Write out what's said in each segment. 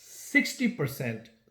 60%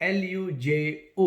LUJO।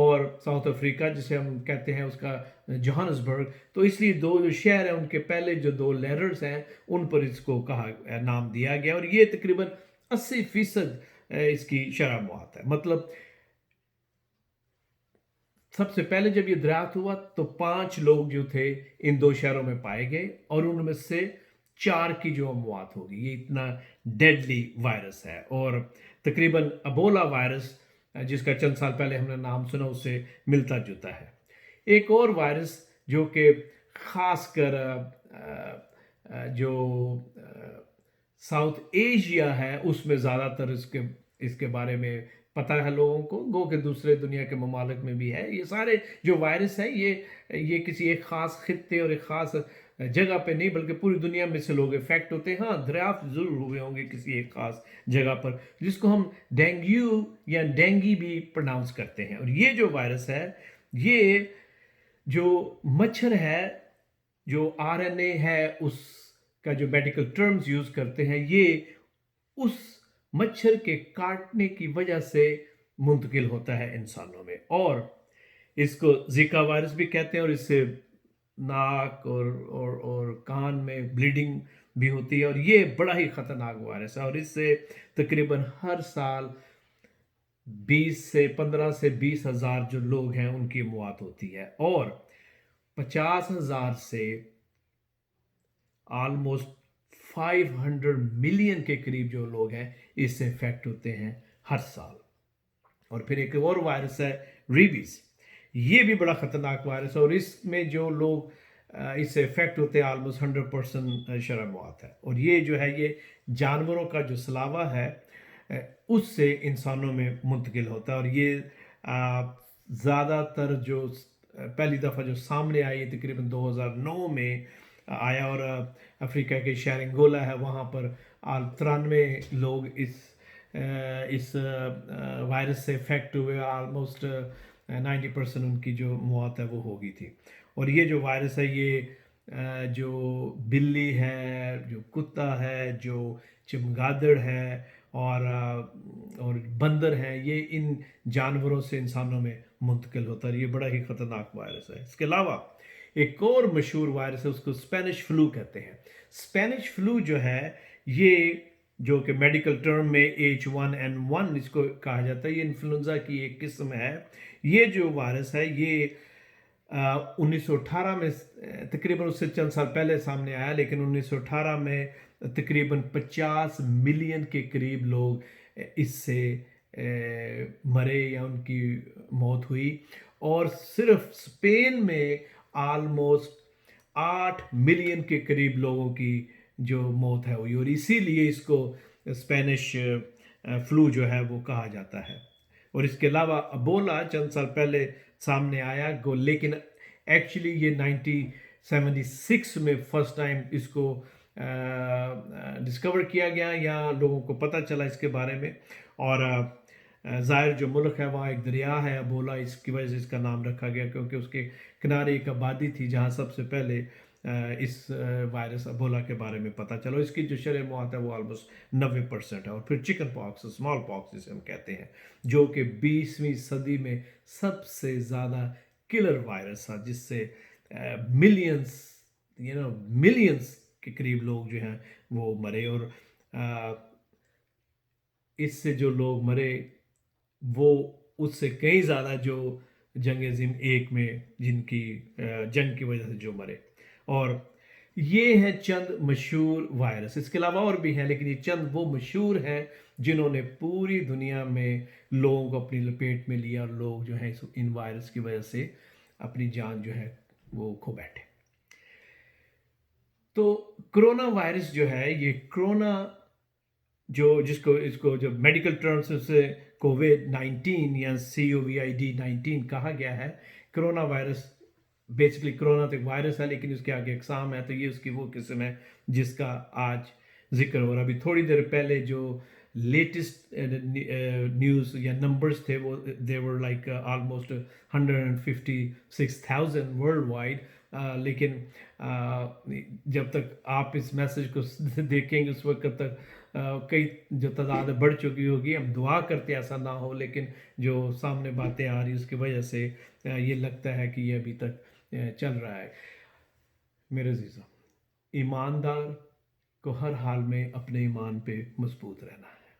اور South Africa جسے ہم کہتے ہیں اس کا جوہانسبرگ. تو اس لیے دو جو شہر ہیں ان کے پہلے جو دو لیٹرز ہیں ان پر اس کو کہا نام دیا گیا, اور یہ تقریباً 80% اس کی شرح موات ہے. مطلب سب سے پہلے جب یہ دریافت ہوا تو 5 لوگ جو تھے ان دو شہروں میں پائے گئے, اور ان میں سے 4 کی جو اموات ہوگی. یہ اتنا ڈیڈلی وائرس ہے. اور تقریباً ابولا وائرس جس کا چند سال پہلے ہم نے نام سنا اس سے ملتا جلتا ہے. ایک اور وائرس جو کہ خاص کر جو ساؤتھ ایشیا ہے اس میں زیادہ تر اس کے بارے میں پتہ ہے لوگوں کو, گو کہ دوسرے دنیا کے ممالک میں بھی ہے. یہ سارے جو وائرس ہیں یہ کسی ایک خاص خطے اور ایک خاص جگہ پہ نہیں بلکہ پوری دنیا میں سے لوگ افیکٹ ہوتے ہیں. ہاں دریافت ضرور ہوئے ہوں گے کسی ایک خاص جگہ پر جس کو ہم ڈینگیو یا ڈینگی بھی پرناؤنس کرتے ہیں. اور یہ جو وائرس ہے یہ جو مچھر ہے, جو RNA ہے اس کا جو میڈیکل ٹرمز یوز کرتے ہیں, یہ اس مچھر کے کاٹنے کی وجہ سے منتقل ہوتا ہے انسانوں میں. اور اس کو زیکا وائرس بھی کہتے ہیں, اور اس سے ناک اور کان میں بلیڈنگ بھی ہوتی ہے. اور یہ بڑا ہی خطرناک وائرس ہے, اور اس سے تقریباً ہر سال 15 سے 20 ہزار جو لوگ ہیں ان کی موت ہوتی ہے, اور 50,000 سے آلموسٹ 500 ملین کے قریب جو لوگ ہیں اس سے افیکٹ ہوتے ہیں ہر سال. اور پھر ایک اور وائرس ہے ریبیز. یہ بھی بڑا خطرناک وائرس ہے, اور اس میں جو لوگ اس سے افیکٹ ہوتے ہیں آلموسٹ 100% شرح موات ہے. اور یہ جو ہے یہ جانوروں کا جو سلاوا ہے اس سے انسانوں میں منتقل ہوتا ہے. اور یہ زیادہ تر جو پہلی دفعہ جو سامنے آئی تقریباً 2009 میں آیا, اور افریقہ کے شہر انگولا ہے وہاں پر 93 لوگ اس وائرس سے افیکٹ ہوئے. آلموسٹ 90% ان کی جو موت ہے وہ ہو گئی تھی. اور یہ جو وائرس ہے یہ جو بلی ہے, جو کتا ہے, جو چمگادڑ ہے اور بندر ہیں, یہ ان جانوروں سے انسانوں میں منتقل ہوتا ہے. یہ بڑا ہی خطرناک وائرس ہے. اس کے علاوہ ایک اور مشہور وائرس ہے, اس کو اسپینش فلو کہتے ہیں. اسپینش فلو جو ہے یہ جو کہ میڈیکل ٹرم میں H1N1 اس کو کہا جاتا ہے, یہ انفلوئنزا کی ایک قسم ہے. یہ جو وائرس ہے یہ 1918 میں تقریباً اس سے چند سال پہلے سامنے آیا, لیکن 1918 میں تقریباً 50 ملین کے قریب لوگ اس سے مرے یا ان کی موت ہوئی. اور صرف اسپین میں آلموسٹ 8 ملین کے قریب لوگوں کی جو موت ہے ہوئی, اور اسی لیے اس کو اسپینش فلو جو ہے وہ کہا جاتا ہے. اور اس کے علاوہ ابولا چند سال پہلے سامنے آیا لیکن ایکچولی یہ 1976 میں فرسٹ ٹائم اس کو ڈسکور کیا گیا, یا لوگوں کو پتہ چلا اس کے بارے میں. اور ظاہر جو ملک ہے وہاں ایک دریا ہے ابولا, اس کی وجہ سے اس کا نام رکھا گیا کیونکہ اس کے کنارے ایک آبادی تھی جہاں سب سے پہلے اس وائرس ابولا کے بارے میں پتہ چلا. اس کی جو شرح موت ہے وہ آلموسٹ 90% ہے. اور پھر چکن پاکس, اسمال پاکس جسے ہم کہتے ہیں, جو کہ 20ویں صدی میں سب سے زیادہ کلر وائرس تھا, جس سے ملینز کے قریب لوگ جو ہیں وہ مرے. اور اس سے جو لوگ مرے وہ اس سے کئی زیادہ جو جنگ عظیم 1 میں جن کی جنگ کی وجہ سے جو مرے. اور یہ ہیں چند مشہور وائرس. اس کے علاوہ اور بھی ہیں لیکن یہ چند وہ مشہور ہیں جنہوں نے پوری دنیا میں لوگوں کو اپنی لپیٹ میں لیا, اور لوگ جو ہیں ان وائرس کی وجہ سے اپنی جان جو ہے وہ کھو بیٹھے. تو کرونا وائرس جو ہے یہ کرونا اس کو جو میڈیکل ٹرمز سے COVID-19 یا COVID-19 کہا گیا ہے. کرونا وائرس بیسکلی کرونا تو ایک وائرس ہے لیکن اس کے آگے اقسام ہے, تو یہ اس کی وہ قسم ہے جس کا آج ذکر ہو رہا. ابھی تھوڑی دیر پہلے جو لیٹسٹ نیوز یا نمبرز تھے وہ they were like almost 156,000 world wide. لیکن جب تک آپ اس میسج کو دیکھیں گے اس وقت تک کئی جو تعداد بڑھ چکی ہوگی. ہم دعا کرتے ایسا نہ ہو، لیکن جو سامنے باتیں آ رہی اس کی وجہ سے یہ لگتا ہے کہ یہ ابھی تک چل رہا ہے. میرے عزیزوں، ایماندار کو ہر حال میں اپنے ایمان پہ مضبوط رہنا ہے.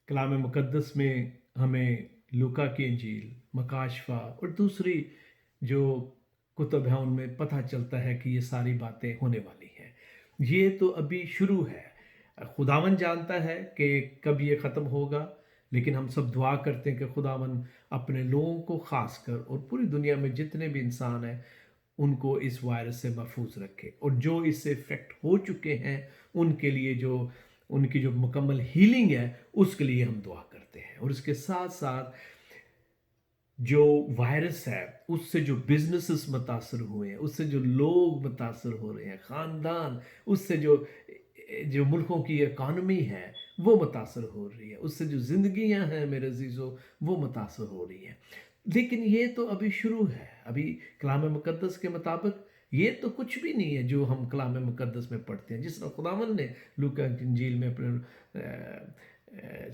کلام مقدس میں ہمیں لوکا کی انجیل، مکاشفہ اور دوسری جو کتب ہیں ان میں پتہ چلتا ہے کہ یہ ساری باتیں ہونے والی ہیں. یہ تو ابھی شروع ہے. خداون جانتا ہے کہ کب یہ ختم ہوگا، لیکن ہم سب دعا کرتے ہیں کہ خداون اپنے لوگوں کو خاص کر اور پوری دنیا میں جتنے بھی انسان ہیں ان کو اس وائرس سے محفوظ رکھے، اور جو اس سے افیکٹ ہو چکے ہیں ان کے لیے جو ان کی جو مکمل ہیلنگ ہے اس کے لیے ہم دعا کرتے ہیں. اور اس کے ساتھ ساتھ جو وائرس ہے اس سے جو بزنسز متاثر ہوئے ہیں، اس سے جو لوگ متاثر ہو رہے ہیں، خاندان، اس سے جو ملکوں کی اکانومی ہے وہ متاثر ہو رہی ہے، اس سے جو زندگیاں ہیں میرے عزیزوں وہ متاثر ہو رہی ہیں. لیکن یہ تو ابھی شروع ہے. ابھی کلام مقدس کے مطابق یہ تو کچھ بھی نہیں ہے جو ہم کلام مقدس میں پڑھتے ہیں. جس طرح خداوند نے لوکا کی انجیل میں اپنے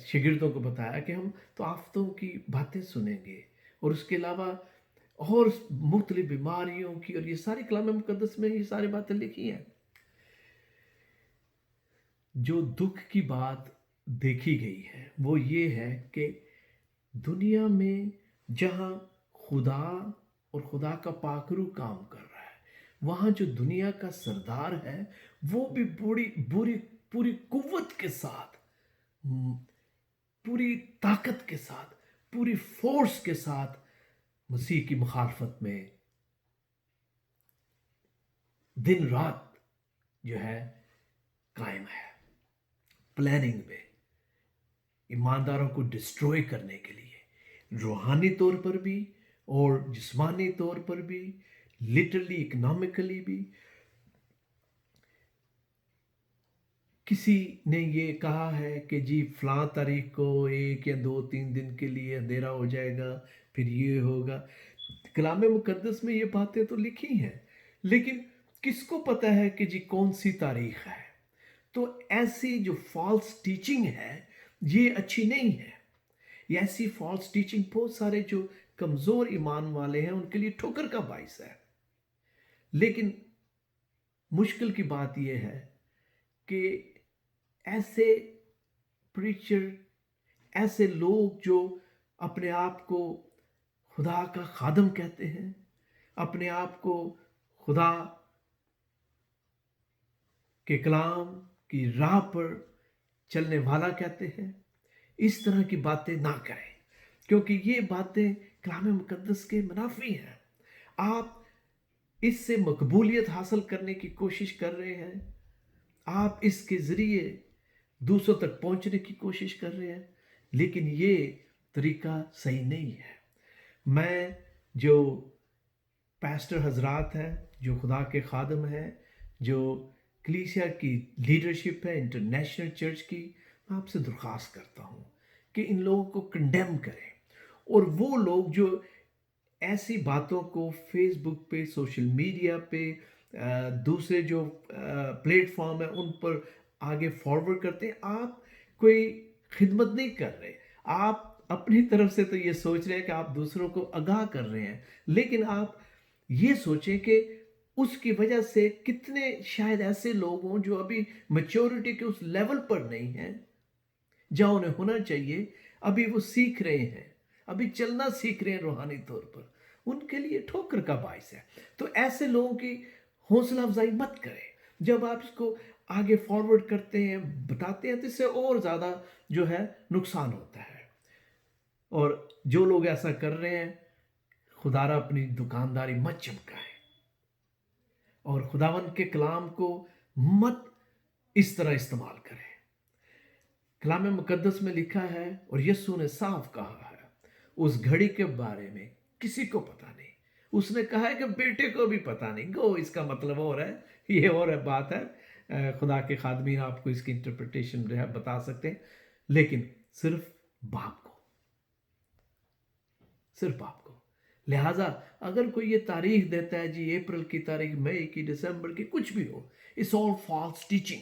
شاگردوں کو بتایا کہ ہم تو آفتوں کی باتیں سنیں گے، اور اس کے علاوہ اور مختلف بیماریوں کی، اور یہ ساری کلام مقدس میں یہ ساری باتیں لکھی ہیں. جو دکھ کی بات دیکھی گئی ہے وہ یہ ہے کہ دنیا میں جہاں خدا اور خدا کا پاکرو کام کر رہا ہے، وہاں جو دنیا کا سردار ہے وہ بھی پوری قوت کے ساتھ، پوری طاقت کے ساتھ، پوری فورس کے ساتھ مسیح کی مخالفت میں دن رات جو ہے قائم ہے، پلاننگ میں ایمانداروں کو ڈسٹروئے کرنے کے لیے، روحانی طور پر بھی اور جسمانی طور پر بھی، لٹرلی اکنامکلی بھی. کسی نے یہ کہا ہے کہ جی فلاں تاریخ کو 1 یا 2 3 دن کے لیے اندھیرا ہو جائے گا، پھر یہ ہوگا. کلام مقدس میں یہ باتیں تو لکھی ہیں، لیکن کس کو پتہ ہے کہ جی کون سی تاریخ ہے؟ تو ایسی جو فالس ٹیچنگ ہے یہ اچھی نہیں ہے. یہ ایسی فالس ٹیچنگ بہت سارے جو کمزور ایمان والے ہیں ان کے لیے ٹھوکر کا باعث ہے. لیکن مشکل کی بات یہ ہے کہ ایسے پریچر، ایسے لوگ جو اپنے آپ کو خدا کا خادم کہتے ہیں، اپنے آپ کو خدا کے کلام کی راہ پر چلنے والا کہتے ہیں، اس طرح کی باتیں نہ کریں، کیونکہ یہ باتیں کلام مقدس کے منافی ہیں. آپ اس سے مقبولیت حاصل کرنے کی کوشش کر رہے ہیں، آپ اس کے ذریعے دوسروں تک پہنچنے کی کوشش کر رہے ہیں، لیکن یہ طریقہ صحیح نہیں ہے. میں جو پیسٹر حضرات ہیں، جو خدا کے خادم ہیں، جو کلیسیا کی لیڈرشپ ہے انٹرنیشنل چرچ کی، میں آپ سے درخواست کرتا ہوں کہ ان لوگوں کو کنڈیم کریں. اور وہ لوگ جو ایسی باتوں کو فیس بک پہ، سوشل میڈیا پہ، دوسرے جو پلیٹ فارم ہیں ان پر آگے فارورڈ کرتے ہیں، آپ کوئی خدمت نہیں کر رہے. آپ اپنی طرف سے تو یہ سوچ رہے ہیں کہ آپ دوسروں کو آگاہ کر رہے ہیں، لیکن آپ یہ سوچیں کہ اس کی وجہ سے کتنے شاید ایسے لوگ ہوں جو ابھی میچورٹی کے اس لیول پر نہیں ہیں جہاں انہیں ہونا چاہیے. ابھی وہ سیکھ رہے ہیں، ابھی چلنا سیکھ رہے ہیں روحانی طور پر، ان کے لیے ٹھوکر کا باعث ہے. تو ایسے لوگوں کی حوصلہ افزائی مت کریں. جب آپ اس کو آگے فارورڈ کرتے ہیں، بتاتے ہیں، تو اس سے اور زیادہ جو ہے نقصان ہوتا ہے. اور جو لوگ ایسا کر رہے ہیں، خدا را اپنی دکانداری مت چمکائیں، اور خداوند کے کلام کو مت اس طرح استعمال کریں. کلام مقدس میں لکھا ہے اور یسوع نے صاف کہا ہے اس گھڑی کے بارے میں کسی کو پتہ نہیں. اس نے کہا ہے کہ بیٹے کو بھی پتہ نہیں. گو اس کا مطلب اور ہے، یہ اور ہے بات ہے. خدا کے خادمین آپ کو اس کی انٹرپریٹیشن جو ہے بتا سکتے ہیں، لیکن صرف باپ کو، صرف باپ کو. لہٰذا اگر کوئی یہ تاریخ دیتا ہے جی اپریل کی تاریخ، مئی کی، دسمبر کی، کچھ بھی ہو، اٹس آل فالس ٹیچنگ.